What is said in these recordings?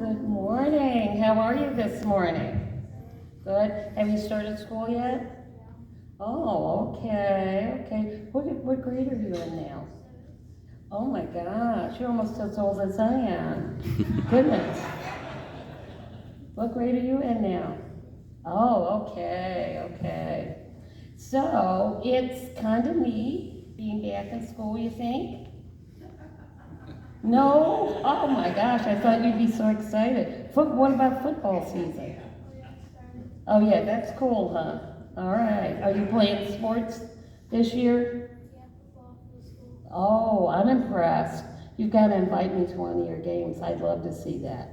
Good morning. How are you this morning? Good. Have you started school yet? Oh, okay. What grade are you in now? Oh my gosh, you're almost as old as I am. Goodness. What grade are you in now? Oh, okay. So, it's kind of neat being back in school, you think? No? Oh my gosh, I thought you'd be so excited. What about football season? Oh yeah, that's cool, huh? All right. Are you playing sports this year? Oh, I'm impressed. You've got to invite me to one of your games. I'd love to see that.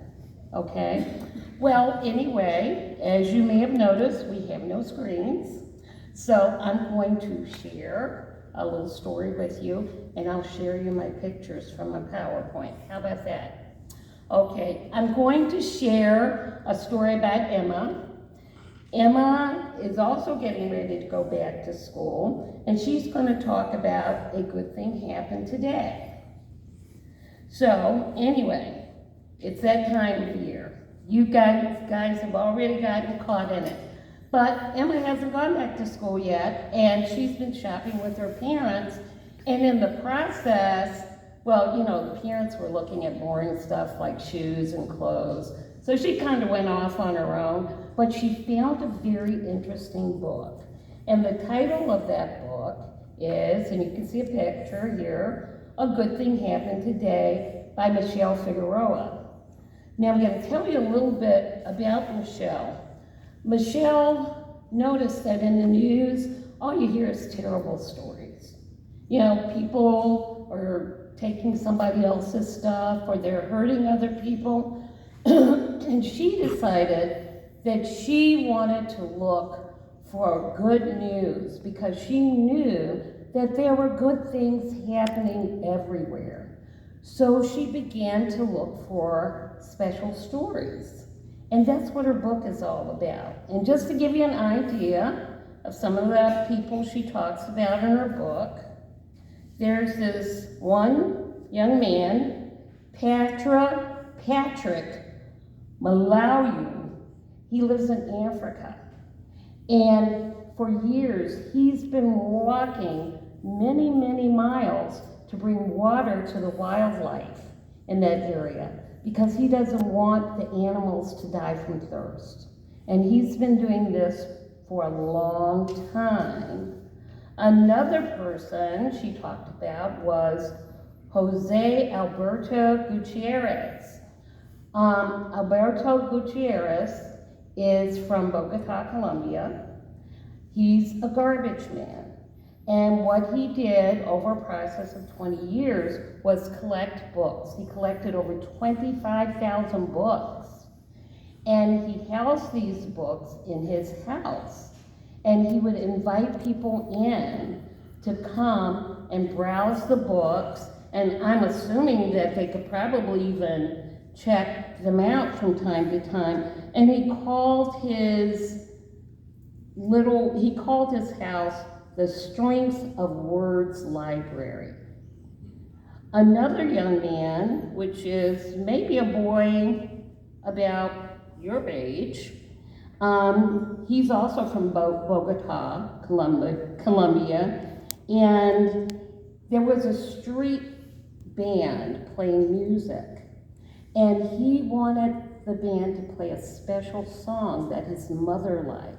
Okay? Well, anyway, as you may have noticed, we have no screens. So I'm going to share a little story with you, and I'll share you my pictures from my PowerPoint. How about that? Okay, I'm going to share a story about Emma. Emma is also getting ready to go back to school, and she's going to talk about a good thing happened today. So, anyway, it's that time of year. You guys have already gotten caught in it. But Emma hasn't gone back to school yet, and she's been shopping with her parents, and in the process, well, you know, the parents were looking at boring stuff like shoes and clothes. So she kind of went off on her own, but she found a very interesting book. And the title of that book is, and you can see a picture here, A Good Thing Happened Today by Michelle Figueroa. Now I'm going to tell you a little bit about Michelle. Michelle noticed that in the news, all you hear is terrible stories. You know, people are taking somebody else's stuff or they're hurting other people. And she decided that she wanted to look for good news because she knew that there were good things happening everywhere. So she began to look for special stories. And that's what her book is all about. And just to give you an idea of some of the people she talks about in her book, there's this one young man, Patrick Malawi. He lives in Africa. And for years, he's been walking many miles to bring water to the wildlife in that area because he doesn't want the animals to die from thirst. And he's been doing this for a long time. Another person she talked about was Jose Alberto Gutierrez. Alberto Gutierrez is from Bogota, Colombia. He's a garbage man. And what he did over a process of 20 years was collect books. He collected over 25,000 books. And he housed these books in his house. And he would invite people in to come and browse the books. And I'm assuming that they could probably even check them out from time to time. And he called his house the Strength of Words Library. Another young man, which is maybe a boy about your age, he's also from Bogota, Colombia, and there was a street band playing music, and he wanted the band to play a special song that his mother liked.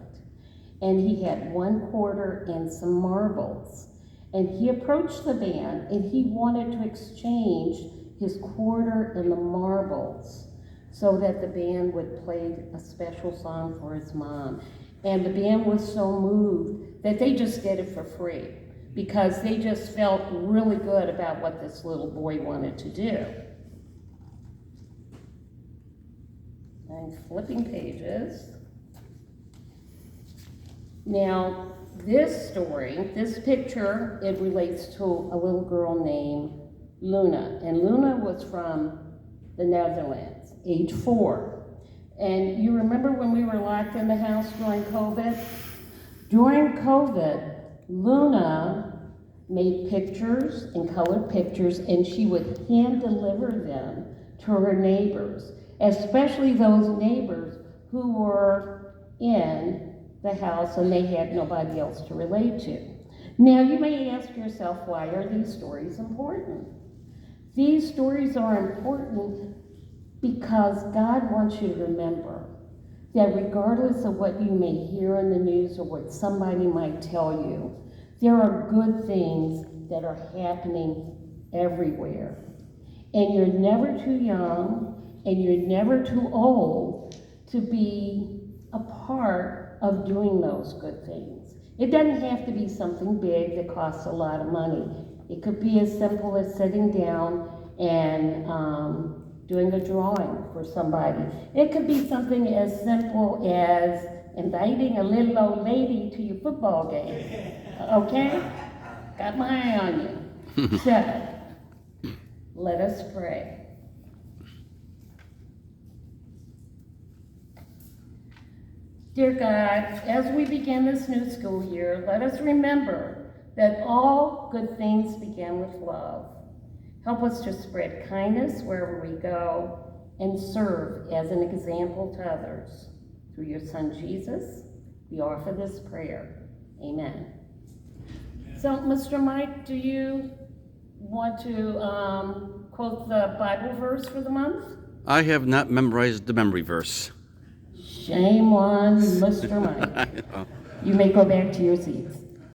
And he had 1 quarter and some marbles. And he approached the band and he wanted to exchange his quarter and the marbles so that the band would play a special song for his mom. And the band was so moved that they just did it for free because they just felt really good about what this little boy wanted to do. I'm flipping pages. Now, this story, this picture, it relates to a little girl named Luna. And Luna was from the Netherlands, age 4. And you remember when we were locked in the house during COVID? During COVID, Luna made pictures and colored pictures, and she would hand deliver them to her neighbors. especially those neighbors who were in the house and they had nobody else to relate to. Now, you may ask yourself, why are these stories important? These stories are important because God wants you to remember that regardless of what you may hear in the news or what somebody might tell you, there are good things that are happening everywhere. And you're never too young and you're never too old to be a part of doing those good things. It doesn't have to be something big that costs a lot of money. It could be as simple as sitting down and doing a drawing for somebody. It could be something as simple as inviting a little old lady to your football game. Okay? Got my eye on you. So, let us pray. Dear God, as we begin this new school year, let us remember that all good things begin with love. Help us to spread kindness wherever we go and serve as an example to others. Through your Son, Jesus, we offer this prayer. Amen. So, Mr. Mike, do you want to quote the Bible verse for the month? I have not memorized the memory verse. Shame on Mr. Mike. You may go back to your seats.